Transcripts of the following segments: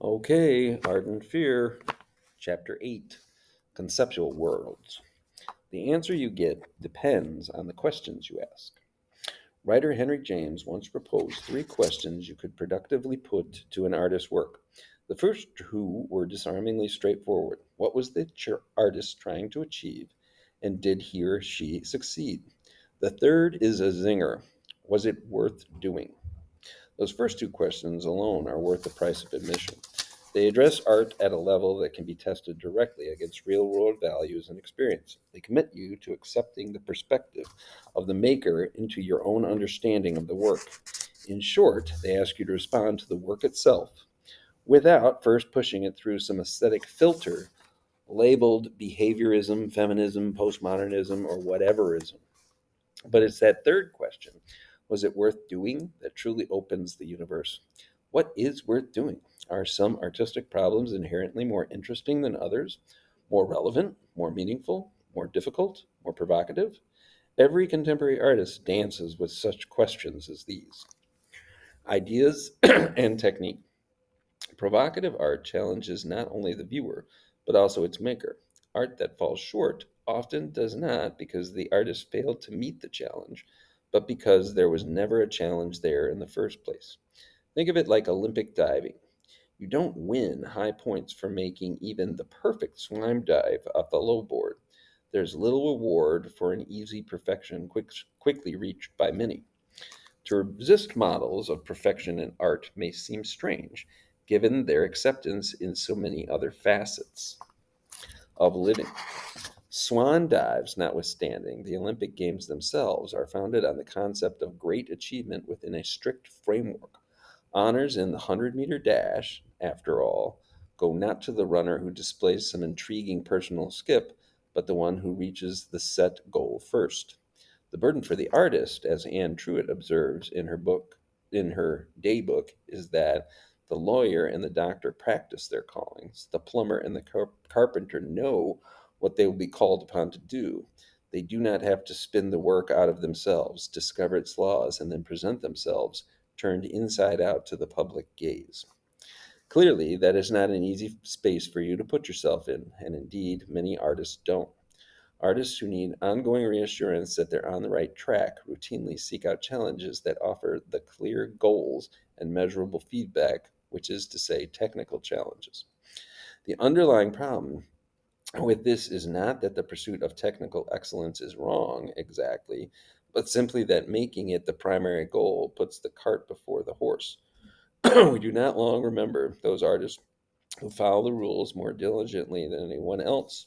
Okay, Art and Fear, Chapter 8, Conceptual Worlds. The answer you get depends on the questions you ask. Writer Henry James once proposed three questions you could productively put to an artist's work. The first two were disarmingly straightforward. What was the artist trying to achieve, and did he or she succeed? The third is a zinger. Was it worth doing? Those first two questions alone are worth the price of admission. They address art at a level that can be tested directly against real world values and experience. They commit you to accepting the perspective of the maker into your own understanding of the work. In short, they ask you to respond to the work itself without first pushing it through some aesthetic filter labeled behaviorism, feminism, postmodernism, or whateverism. But it's that third question, was it worth doing, that truly opens the universe. What is worth doing? Are some artistic problems inherently more interesting than others? More relevant, more meaningful, more difficult, more provocative? Every contemporary artist dances with such questions as these. Ideas and technique. Provocative art challenges not only the viewer, but also its maker. Art that falls short often does not because the artist failed to meet the challenge, but because there was never a challenge there in the first place. Think of it like Olympic diving. You don't win high points for making even the perfect swim dive off the low board. There's little reward for an easy perfection quickly reached by many. To resist models of perfection in art may seem strange, given their acceptance in so many other facets of living. Swan dives notwithstanding, the Olympic Games themselves are founded on the concept of great achievement within a strict framework. Honors in the 100-meter dash, after all, go not to the runner who displays some intriguing personal skip, but the one who reaches the set goal first. The burden for the artist, as Anne Truitt observes in her day book, is that the lawyer and the doctor practice their callings. The plumber and the carpenter know what they will be called upon to do. They do not have to spin the work out of themselves, discover its laws, and then present themselves turned inside out to the public gaze. Clearly, that is not an easy space for you to put yourself in, and indeed, many artists don't. Artists who need ongoing reassurance that they're on the right track routinely seek out challenges that offer the clear goals and measurable feedback, which is to say, technical challenges. The underlying problem with this is not that the pursuit of technical excellence is wrong exactly, but simply that making it the primary goal puts the cart before the horse. We do not long remember those artists who follow the rules more diligently than anyone else.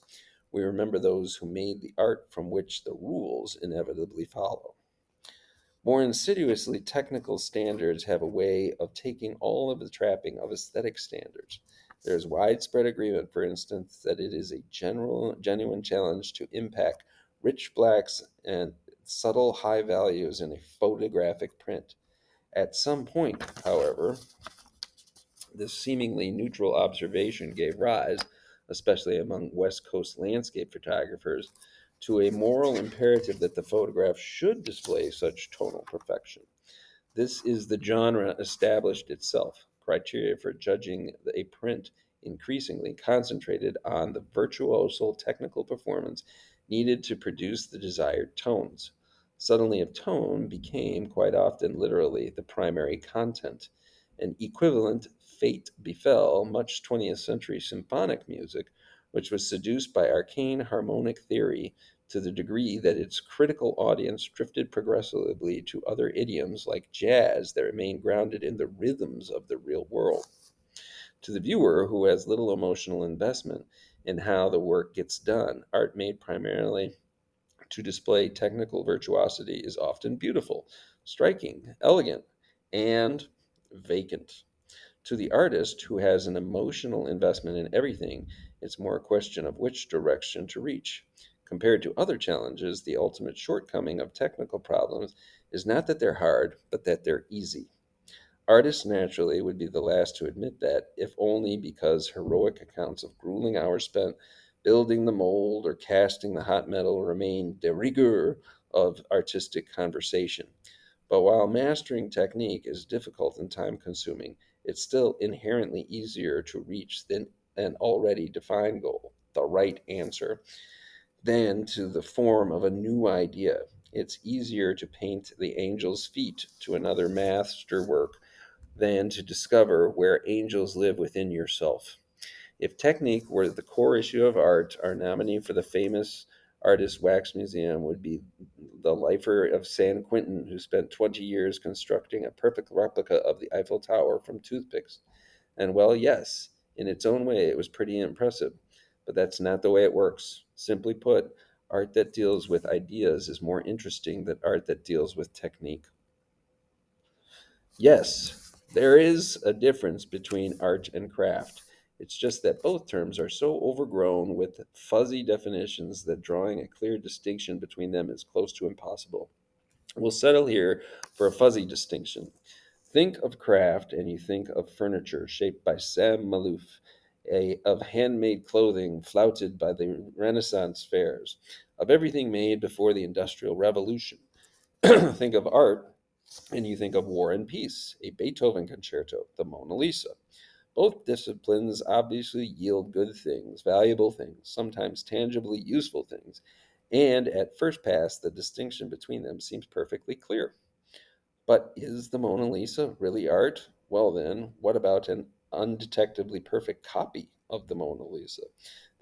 We remember those who made the art from which the rules inevitably follow. More insidiously, technical standards have a way of taking all of the trapping of aesthetic standards. There is widespread agreement, for instance, that it is a genuine challenge to impact rich blacks and subtle high values in a photographic print. At some point, however, this seemingly neutral observation gave rise, especially among West Coast landscape photographers, to a moral imperative that the photograph should display such tonal perfection. This is the genre established itself. Criteria for judging a print increasingly concentrated on the virtuoso technical performance needed to produce the desired tones. Subtlety of tone became quite often literally the primary content. An equivalent fate befell much 20th century symphonic music, which was seduced by arcane harmonic theory to the degree that its critical audience drifted progressively to other idioms like jazz that remain grounded in the rhythms of the real world. To the viewer who has little emotional investment in how the work gets done, art made primarily to display technical virtuosity is often beautiful, striking, elegant, and vacant. To the artist who has an emotional investment in everything, it's more a question of which direction to reach. Compared to other challenges, the ultimate shortcoming of technical problems is not that they're hard, but that they're easy. Artists naturally would be the last to admit that, if only because heroic accounts of grueling hours spent building the mold or casting the hot metal remain de rigueur of artistic conversation. But while mastering technique is difficult and time consuming, it's still inherently easier to reach than an already defined goal, the right answer, than to the form of a new idea. It's easier to paint the angel's feet to another masterwork than to discover where angels live within yourself. If technique were the core issue of art, our nominee for the famous artist wax museum would be the lifer of San Quentin, who spent 20 years constructing a perfect replica of the Eiffel Tower from toothpicks. And well, yes, in its own way, it was pretty impressive. But that's not the way it works. Simply put, art that deals with ideas is more interesting than art that deals with technique. Yes, there is a difference between art and craft. It's just that both terms are so overgrown with fuzzy definitions that drawing a clear distinction between them is close to impossible. We'll settle here for a fuzzy distinction. Think of craft and you think of furniture shaped by Sam Malouf, of handmade clothing flouted by the Renaissance fairs, of everything made before the Industrial Revolution. Think of art and you think of War and Peace, a Beethoven concerto, the Mona Lisa. Both disciplines obviously yield good things, valuable things, sometimes tangibly useful things, and at first pass, the distinction between them seems perfectly clear. But is the Mona Lisa really art? Well, then, what about an undetectably perfect copy of the Mona Lisa?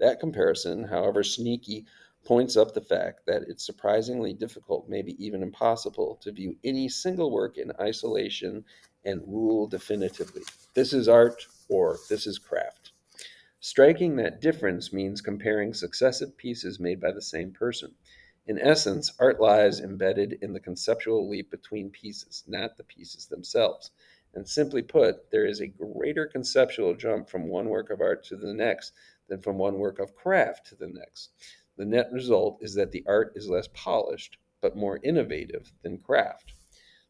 That comparison, however sneaky, points up the fact that it's surprisingly difficult, maybe even impossible, to view any single work in isolation and rule definitively. This is art or this is craft. Striking that difference means comparing successive pieces made by the same person. In essence, art lies embedded in the conceptual leap between pieces, not the pieces themselves. And simply put, there is a greater conceptual jump from one work of art to the next than from one work of craft to the next. The net result is that the art is less polished, but more innovative than craft.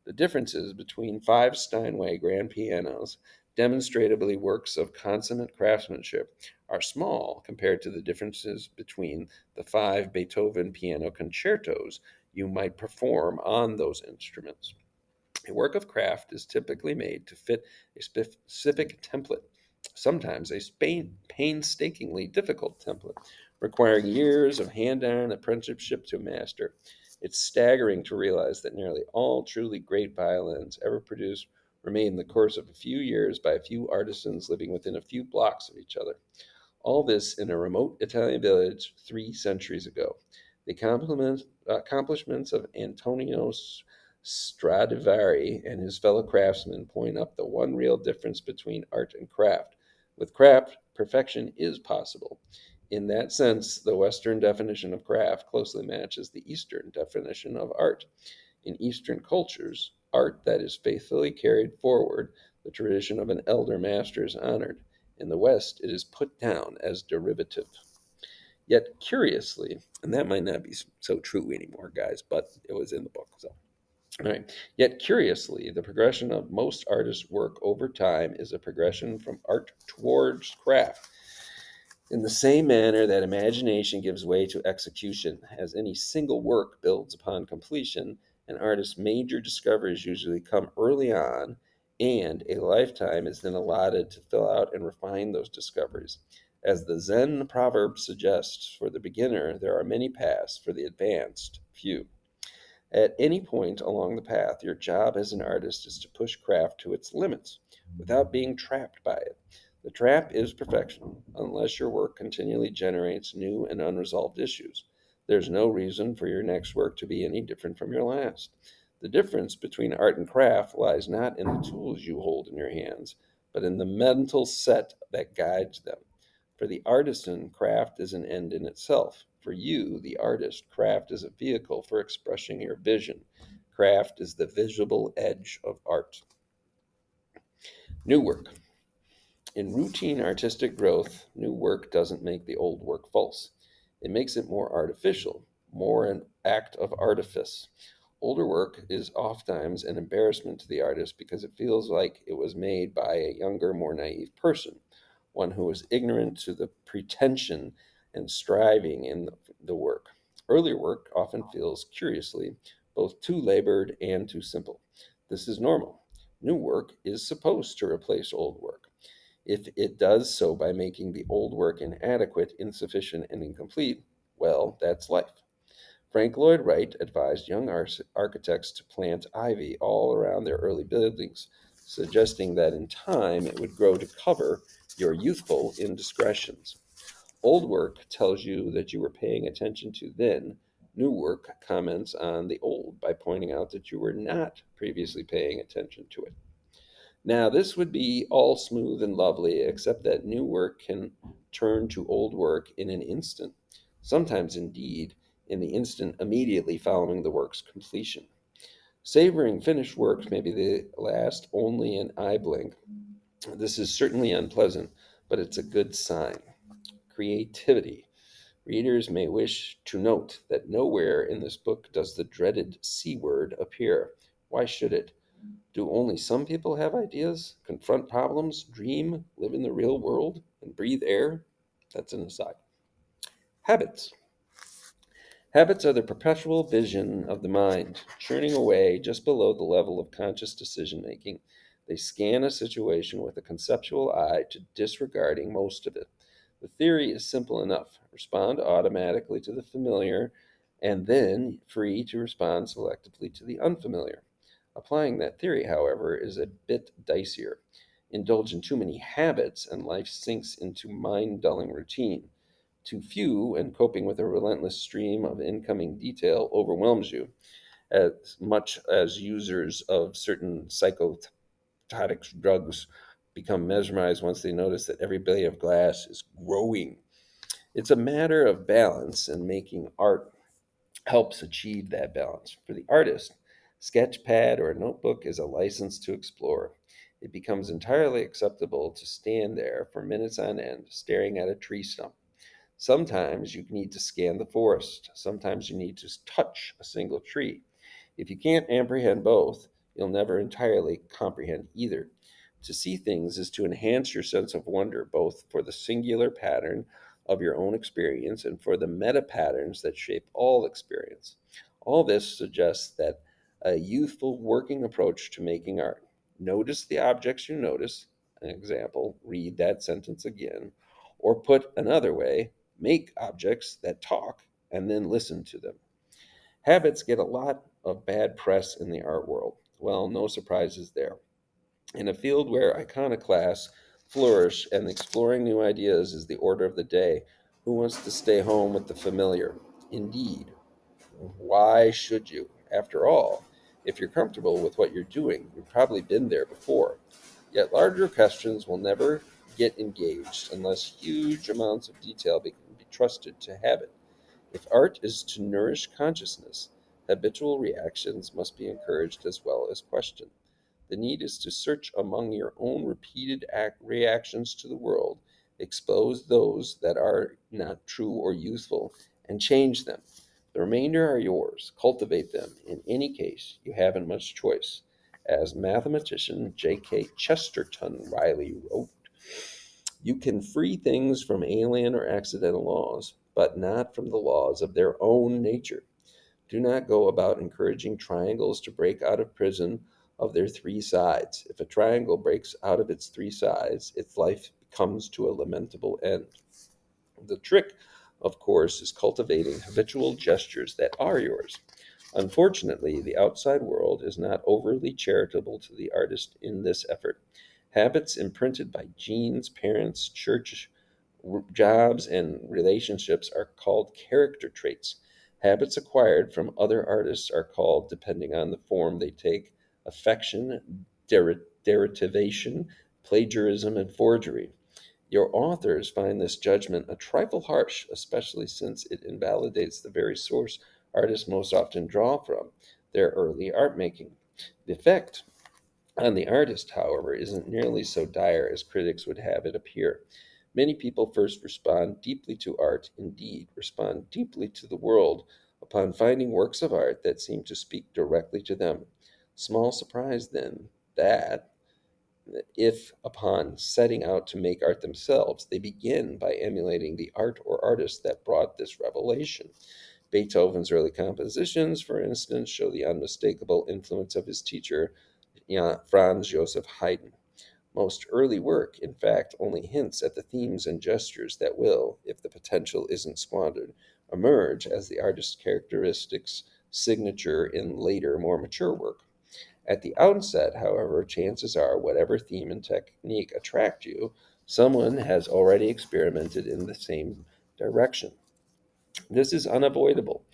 The differences between five Steinway grand pianos, demonstrably works of consummate craftsmanship, are small compared to the differences between the five Beethoven piano concertos you might perform on those instruments. A work of craft is typically made to fit a specific template, sometimes a painstakingly difficult template, requiring years of hand on apprenticeship to master. It's staggering to realize that nearly all truly great violins ever produced were made in the course of a few years by a few artisans living within a few blocks of each other. All this in a remote Italian village 3 centuries ago. The accomplishments of Antonio Stradivari and his fellow craftsmen point up the one real difference between art and craft. With craft, perfection is possible. In that sense, the Western definition of craft closely matches the Eastern definition of art. In Eastern cultures, art that is faithfully carried forward, the tradition of an elder master is honored. In the West, it is put down as derivative. Yet curiously, and that might not be so true anymore, guys, but it was in the book. So, all right. Yet curiously, the progression of most artists' work over time is a progression from art towards craft. In the same manner that imagination gives way to execution, as any single work builds upon completion, an artist's major discoveries usually come early on, and a lifetime is then allotted to fill out and refine those discoveries. As the Zen proverb suggests, for the beginner there are many paths, for the advanced, few. At any point along the path, your job as an artist is to push craft to its limits without being trapped by it. The trap is perfection, unless your work continually generates new and unresolved issues. There's no reason for your next work to be any different from your last. The difference between art and craft lies not in the tools you hold in your hands, but in the mental set that guides them. For the artisan, craft is an end in itself. For you, the artist, craft is a vehicle for expressing your vision. Craft is the visible edge of art. New work. In routine artistic growth, new work doesn't make the old work false. It makes it more artificial, more an act of artifice. Older work is oftentimes an embarrassment to the artist because it feels like it was made by a younger, more naive person, one who was ignorant to the pretension and striving in the work. Earlier work often feels, curiously, both too labored and too simple. This is normal. New work is supposed to replace old work. If it does so by making the old work inadequate, insufficient, and incomplete, well, that's life. Frank Lloyd Wright advised young architects to plant ivy all around their early buildings, suggesting that in time it would grow to cover your youthful indiscretions. Old work tells you that you were paying attention to then. New work comments on the old by pointing out that you were not previously paying attention to it. Now, this would be all smooth and lovely, except that new work can turn to old work in an instant, sometimes indeed in the instant immediately following the work's completion. Savoring finished works may be the last only an eye blink. This is certainly unpleasant, but it's a good sign. Creativity. Readers may wish to note that nowhere in this book does the dreaded C word appear. Why should it? Do only some people have ideas, confront problems, dream, live in the real world, and breathe air? That's an aside. Habits. Habits are the perpetual vision of the mind, churning away just below the level of conscious decision making. They scan a situation with a conceptual eye to disregarding most of it. The theory is simple enough: respond automatically to the familiar, and then free to respond selectively to the unfamiliar. Applying that theory, however, is a bit dicier. Indulge in too many habits, and life sinks into mind dulling routine. Too few, and coping with a relentless stream of incoming detail overwhelms you, as much as users of certain psychototic drugs become mesmerized once they notice that every blade of glass is growing. It's a matter of balance, and making art helps achieve that balance. For the artist, sketch pad or a notebook is a license to explore. It becomes entirely acceptable to stand there for minutes on end, staring at a tree stump. Sometimes you need to scan the forest. Sometimes you need to touch a single tree. If you can't apprehend both, you'll never entirely comprehend either. To see things is to enhance your sense of wonder, both for the singular pattern of your own experience and for the meta patterns that shape all experience. All this suggests that a youthful working approach to making art. Notice the objects you notice. An example, read that sentence again. Or put another way, make objects that talk and then listen to them. Habits get a lot of bad press in the art world. Well, no surprises there. In a field where iconoclasts flourish and exploring new ideas is the order of the day, who wants to stay home with the familiar? Indeed, why should you? After all, if you're comfortable with what you're doing, you've probably been there before. Yet larger questions will never get engaged unless huge amounts of detail can be trusted to habit. If art is to nourish consciousness, habitual reactions must be encouraged as well as questioned. The need is to search among your own repeated reactions to the world, expose those that are not true or useful, and change them. The remainder are yours. Cultivate them. In any case, you haven't much choice. As mathematician G.K. Chesterton Riley wrote, you can free things from alien or accidental laws, but not from the laws of their own nature. Do not go about encouraging triangles to break out of prison of their three sides. If a triangle breaks out of its three sides, its life comes to a lamentable end. The trick, of course, is cultivating habitual gestures that are yours. Unfortunately, the outside world is not overly charitable to the artist in this effort. Habits imprinted by genes, parents, church, jobs, and relationships are called character traits. Habits acquired from other artists are called, depending on the form they take, affection, derivation, plagiarism, and forgery. Your authors find this judgment a trifle harsh, especially since it invalidates the very source artists most often draw from, their early art making. The effect on the artist, however, isn't nearly so dire as critics would have it appear. Many people first respond deeply to art, indeed, respond deeply to the world, upon finding works of art that seem to speak directly to them. Small surprise, then, that if, upon setting out to make art themselves, they begin by emulating the art or artist that brought this revelation. Beethoven's early compositions, for instance, show the unmistakable influence of his teacher Franz Joseph Haydn. Most early work, in fact, only hints at the themes and gestures that will, if the potential isn't squandered, emerge as the artist's characteristics signature in later, more mature work. At the outset, however, chances are whatever theme and technique attract you, someone has already experimented in the same direction. This is unavoidable.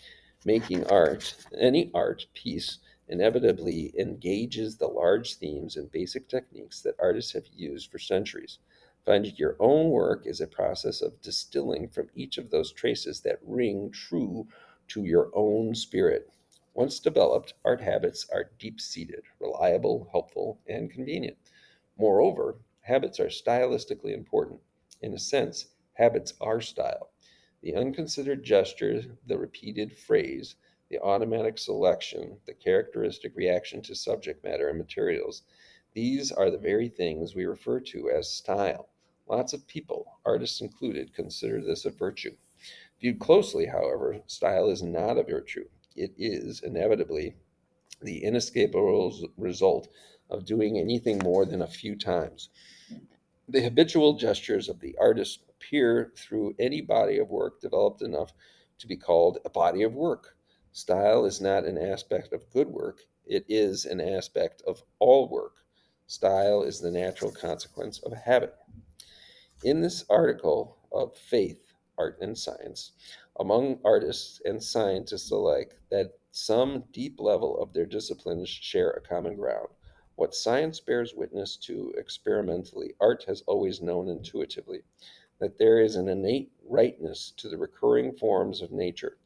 Making art, any art piece, inevitably engages the large themes and basic techniques that artists have used for centuries. Finding your own work is a process of distilling from each of those traces that ring true to your own spirit. Once developed, art habits are deep seated, reliable, helpful, and convenient. Moreover, habits are stylistically important. In a sense, habits are style. The unconsidered gesture, the repeated phrase, the automatic selection, the characteristic reaction to subject matter and materials, these are the very things we refer to as style. Lots of people, artists included, consider this a virtue. Viewed closely, however, style is not a virtue. It is, inevitably, the inescapable result of doing anything more than a few times. The habitual gestures of the artist appear through any body of work developed enough to be called a body of work. Style is not an aspect of good work, it is an aspect of all work. Style is the natural consequence of habit. In this article of faith, art, and science, among artists and scientists alike, that some deep level of their disciplines share a common ground. What science bears witness to experimentally, art has always known intuitively that there is an innate rightness to the recurring forms of nature.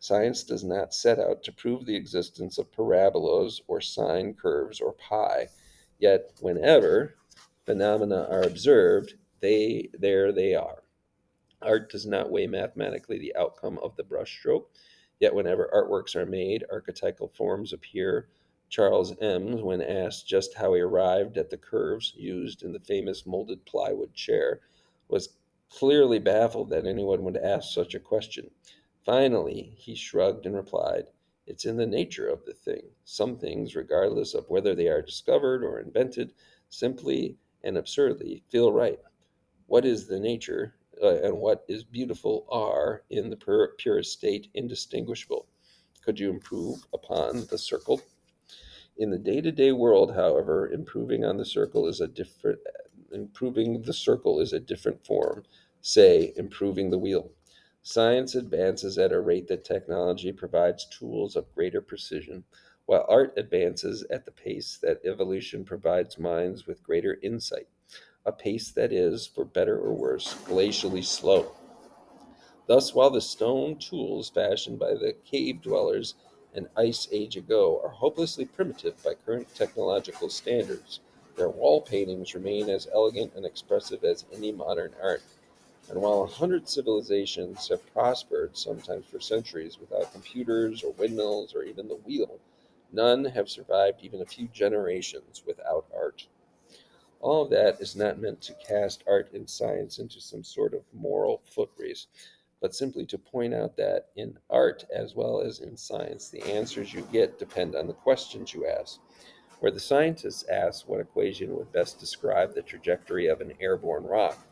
Science does not set out to prove the existence of parabolas or sine curves or pi, yet whenever phenomena are observed, there they are. Art does not weigh mathematically the outcome of the brushstroke, yet whenever artworks are made, archetypal forms appear. Charles Eames, when asked just how he arrived at the curves used in the famous molded plywood chair, was clearly baffled that anyone would ask such a question. Finally, he shrugged and replied, "It's in the nature of the thing. Some things, regardless of whether they are discovered or invented, simply and absurdly feel right. What is the nature and what is beautiful are, in the purest state, indistinguishable. Could you improve upon the circle?" In the day-to-day world, however, improving the circle is a different form, say improving the wheel. Science advances at a rate that technology provides tools of greater precision, while art advances at the pace that evolution provides minds with greater insight, a pace that is, for better or worse, glacially slow. Thus, while the stone tools fashioned by the cave dwellers an ice age ago are hopelessly primitive by current technological standards, their wall paintings remain as elegant and expressive as any modern art. And while 100 civilizations have prospered, sometimes for centuries, without computers or windmills or even the wheel, none have survived even a few generations without art. All of that is not meant to cast art and science into some sort of moral foot race, but simply to point out that in art as well as in science, the answers you get depend on the questions you ask. Where the scientists ask what equation would best describe the trajectory of an airborne rock,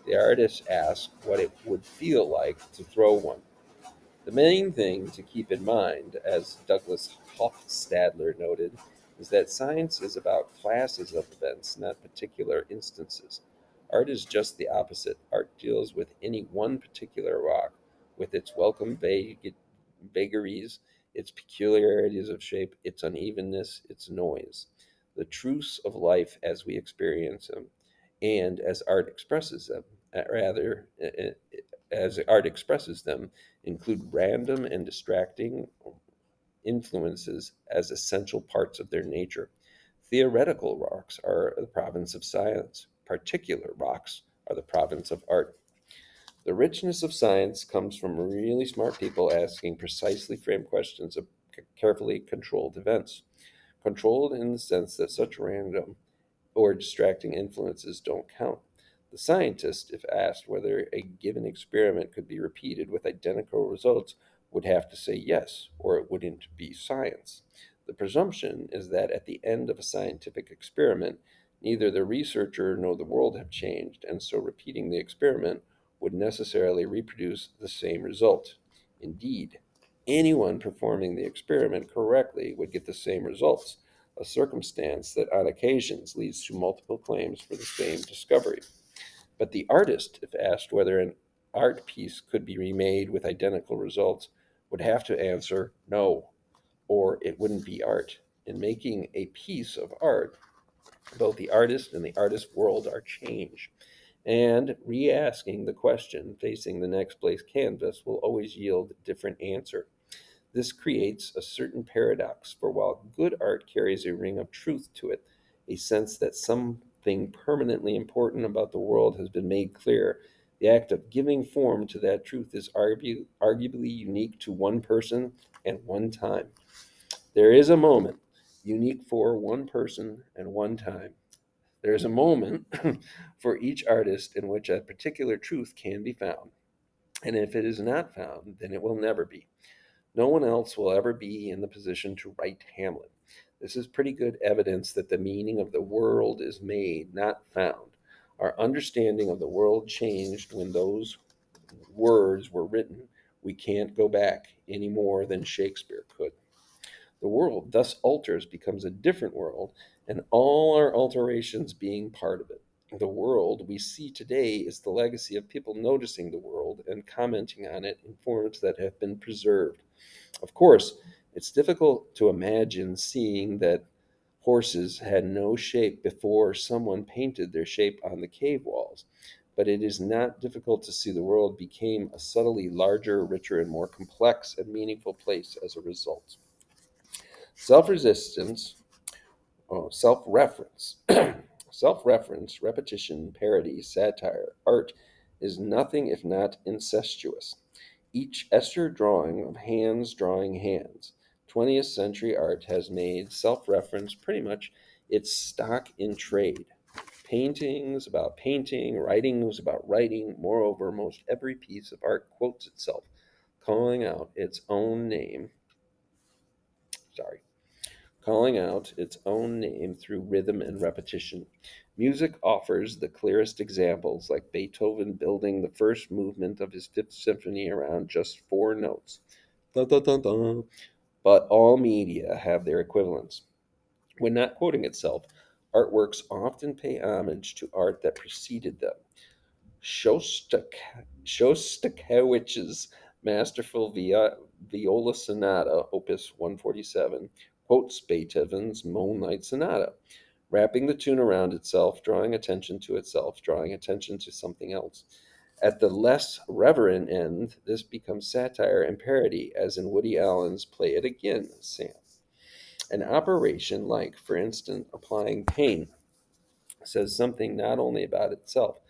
the artists ask what it would feel like to throw one. The main thing to keep in mind, as Douglas Hofstadter noted, is that science is about classes of events, not particular instances. Art is just the opposite. Art deals with any one particular rock, with its welcome vagaries, its peculiarities of shape, its unevenness, its noise. The truths of life as we experience them, and as art expresses them, rather, as art expresses them, include random and distracting influences as essential parts of their nature. Theoretical rocks are the province of science. Particular rocks are the province of art. The richness of science comes from really smart people asking precisely framed questions of carefully controlled events. Controlled in the sense that such random or distracting influences don't count. The scientist, if asked whether a given experiment could be repeated with identical results, would have to say yes, or it wouldn't be science. The presumption is that at the end of a scientific experiment, neither the researcher nor the world have changed, and so repeating the experiment would necessarily reproduce the same result. Indeed, anyone performing the experiment correctly would get the same results, a circumstance that on occasions leads to multiple claims for the same discovery. But the artist, if asked whether an art piece could be remade with identical results, would have to answer no, or it wouldn't be art. In making a piece of art, both the artist and the artist world are changed. And re asking the question facing the next place canvas will always yield a different answer. This creates a certain paradox, for while good art carries a ring of truth to it, a sense that something permanently important about the world has been made clear, the act of giving form to that truth is arguably unique to one person and one time. There is a moment unique for one person and one time. There is a moment for each artist in which a particular truth can be found. And if it is not found, then it will never be. No one else will ever be in the position to write Hamlet. This is pretty good evidence that the meaning of the world is made, not found. Our understanding of the world changed when those words were written. We can't go back any more than Shakespeare could. The world thus alters, becomes a different world, and all our alterations being part of it. The world we see today is the legacy of people noticing the world and commenting on it in forms that have been preserved. Of course, it's difficult to imagine seeing that horses had no shape before someone painted their shape on the cave walls, but it is not difficult to see the world became a subtly larger, richer, and more complex and meaningful place as a result. Self resistance, self reference, self reference, repetition, parody, satire, art is nothing if not incestuous. Each Escher drawing of hands drawing hands. 20th century art has made self reference pretty much its stock in trade. Paintings about painting, writings about writing. Moreover, most every piece of art quotes itself, calling out its own name. Sorry, calling out its own name through rhythm and repetition. Music offers the clearest examples, like Beethoven building the first movement of his Fifth Symphony around just four notes. Dun, dun, dun, dun. But all media have their equivalents. When not quoting itself, artworks often pay homage to art that preceded them. Shostakovich's masterful viola sonata, opus 147, quotes Beethoven's Moonlight Sonata, wrapping the tune around itself, drawing attention to itself, drawing attention to something else. At the less reverent end, this becomes satire and parody, as in Woody Allen's Play It Again, Sam. An operation like, for instance, applying paint says something not only about itself,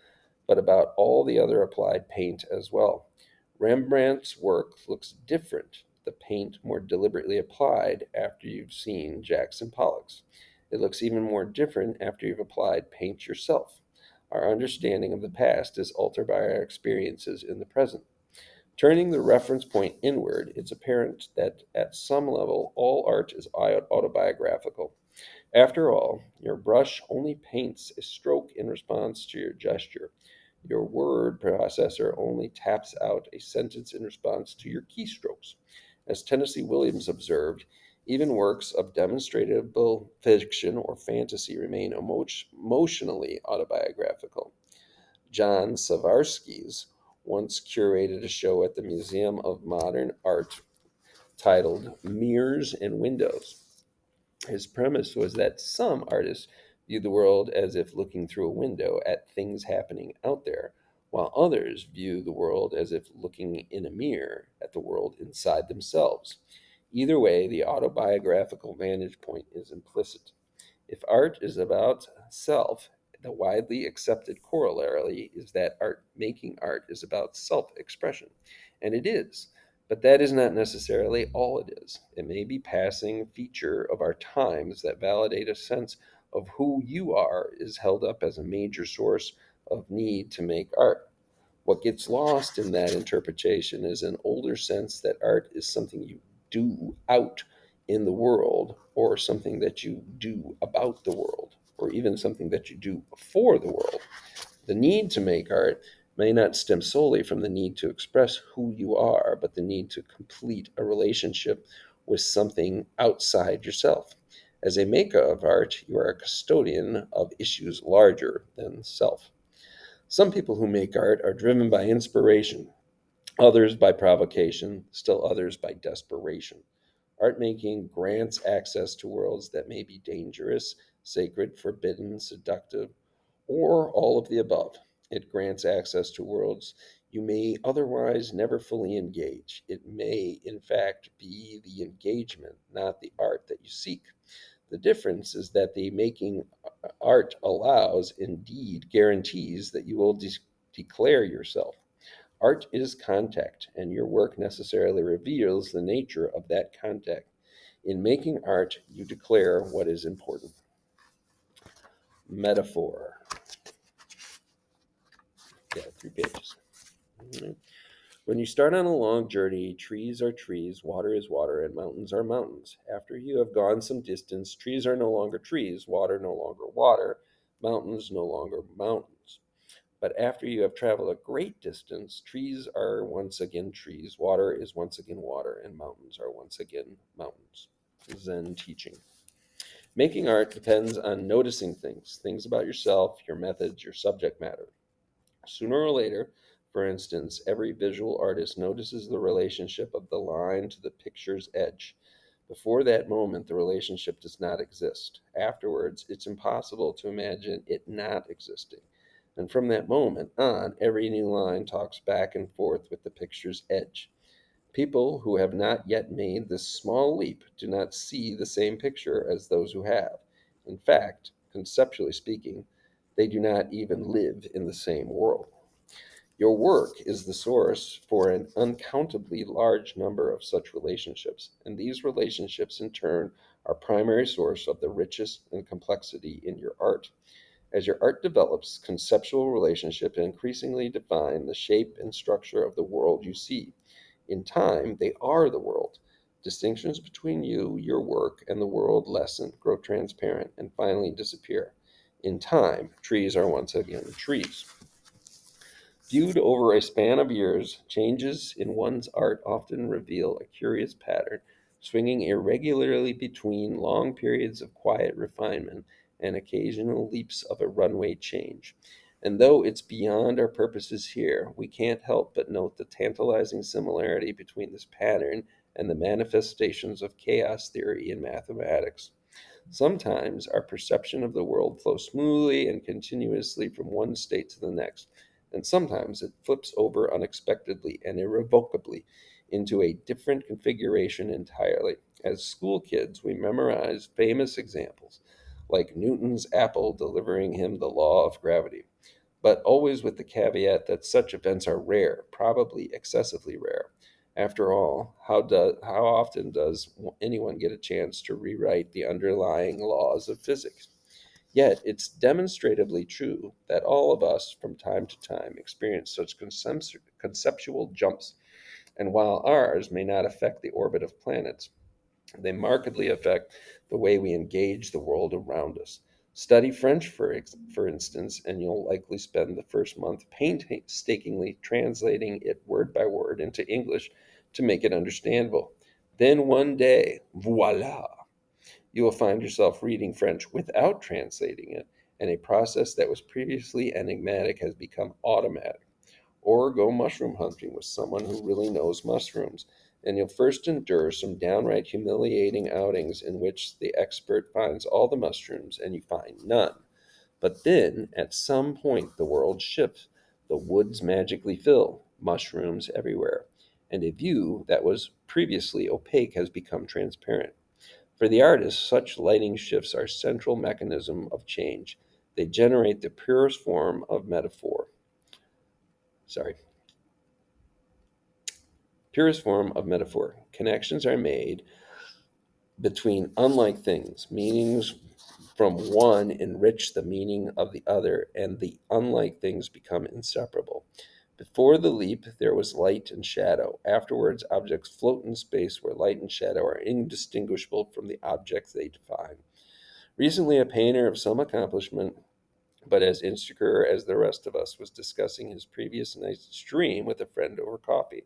but about all the other applied paint as well. Rembrandt's work looks different, the paint more deliberately applied, after you've seen Jackson Pollock's. It looks even more different after you've applied paint yourself. Our understanding of the past is altered by our experiences in the present. Turning the reference point inward, it's apparent that at some level all art is autobiographical. After all, your brush only paints a stroke in response to your gesture. Your word processor only taps out a sentence in response to your keystrokes. As Tennessee Williams observed, even works of demonstrable fiction or fantasy remain emotionally autobiographical. John Savarsky's once curated a show at the Museum of Modern Art titled Mirrors and Windows. His premise was that some artists view the world as if looking through a window at things happening out there, while others view the world as if looking in a mirror at the world inside themselves. Either way, the autobiographical vantage point is implicit. If art is about self, the widely accepted corollary is that art making art is about self expression. And it is. But that is not necessarily all it is. It may be passing feature of our times that validate a sense of who you are is held up as a major source of need to make art. What gets lost in that interpretation is an older sense that art is something you do out in the world, or something that you do about the world, or even something that you do for the world. The need to make art may not stem solely from the need to express who you are, but the need to complete a relationship with something outside yourself. As a maker of art, you are a custodian of issues larger than self. Some people who make art are driven by inspiration, others by provocation, still others by desperation. Art making grants access to worlds that may be dangerous, sacred, forbidden, seductive, or all of the above. It grants access to worlds you may otherwise never fully engage. It may, in fact, be the engagement, not the art that you seek. The difference is that the making art allows, indeed guarantees, that you will declare yourself. Art is contact, and your work necessarily reveals the nature of that contact. In making art, you declare what is important. Metaphor. Yeah, 3 pages. Mhm. When you start on a long journey, trees are trees, water is water, and mountains are mountains. After you have gone some distance, trees are no longer trees, water no longer water, mountains no longer mountains. But after you have traveled a great distance, trees are once again trees, water is once again water, and mountains are once again mountains. Zen teaching. Making art depends on noticing things about yourself, your methods, your subject matter. Sooner or later, for instance, every visual artist notices the relationship of the line to the picture's edge. Before that moment, the relationship does not exist. Afterwards, it's impossible to imagine it not existing. And from that moment on, every new line talks back and forth with the picture's edge. People who have not yet made this small leap do not see the same picture as those who have. In fact, conceptually speaking, they do not even live in the same world. Your work is the source for an uncountably large number of such relationships, and these relationships in turn are primary source of the richest and complexity in your art. As your art develops, conceptual relationships increasingly define the shape and structure of the world you see. In time, they are the world. Distinctions between you, your work, and the world lessen, grow transparent, and finally disappear. In time, trees are once again trees. Viewed over a span of years, changes in one's art often reveal a curious pattern, swinging irregularly between long periods of quiet refinement and occasional leaps of a runway change. And though it's beyond our purposes here, we can't help but note the tantalizing similarity between this pattern and the manifestations of chaos theory in mathematics. Sometimes our perception of the world flows smoothly and continuously from one state to the next, and sometimes it flips over unexpectedly and irrevocably into a different configuration entirely. As school kids, we memorize famous examples, like Newton's apple delivering him the law of gravity, but always with the caveat that such events are rare, probably excessively rare. After all, how often does anyone get a chance to rewrite the underlying laws of physics? Yet it's demonstratively true that all of us, from time to time, experience such conceptual jumps, and while ours may not affect the orbit of planets, they markedly affect the way we engage the world around us. Study French, for instance, and you'll likely spend the first month painstakingly translating it word by word into English to make it understandable. Then one day, voila, you will find yourself reading French without translating it, and a process that was previously enigmatic has become automatic. Or go mushroom hunting with someone who really knows mushrooms, and you'll first endure some downright humiliating outings in which the expert finds all the mushrooms and you find none. But then, at some point, the world shifts. The woods magically fill, mushrooms everywhere, and a view that was previously opaque has become transparent. For the artist, such lighting shifts are central mechanism of change. They generate the purest form of metaphor. Sorry, purest form of metaphor. Connections are made between unlike things. Meanings from one enrich the meaning of the other, and the unlike things become inseparable. Before the leap, there was light and shadow. Afterwards, objects float in space where light and shadow are indistinguishable from the objects they define. Recently, a painter of some accomplishment, but as insecure as the rest of us, was discussing his previous night's dream with a friend over coffee.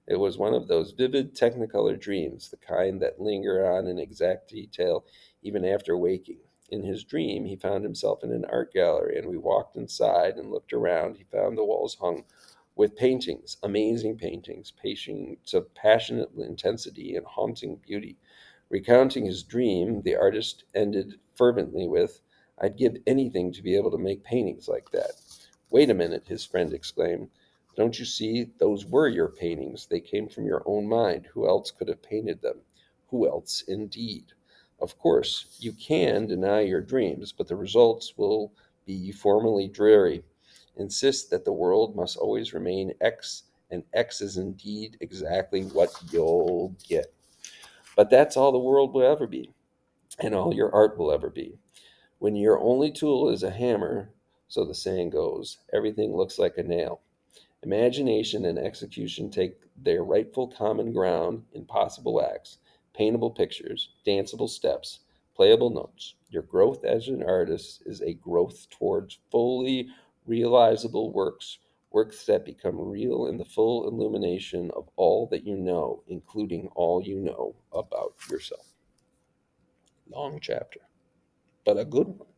It was one of those vivid technicolor dreams, the kind that linger on in exact detail even after waking. In his dream, he found himself in an art gallery, and we walked inside and looked around. He found the walls hung with paintings, amazing paintings, paintings of passionate intensity and haunting beauty. Recounting his dream, the artist ended fervently with, "I'd give anything to be able to make paintings like that." "Wait a minute," his friend exclaimed. "Don't you see? Those were your paintings. They came from your own mind. Who else could have painted them?" Who else, indeed? Of course, you can deny your dreams, but the results will be formally dreary. Insist that the world must always remain X, and X is indeed exactly what you'll get. But that's all the world will ever be, and all your art will ever be. When your only tool is a hammer, so the saying goes, everything looks like a nail. Imagination and execution take their rightful common ground in possible acts, paintable pictures, danceable steps, playable notes. Your growth as an artist is a growth towards fully realizable works, works that become real in the full illumination of all that you know, including all you know about yourself. Long chapter, but a good one.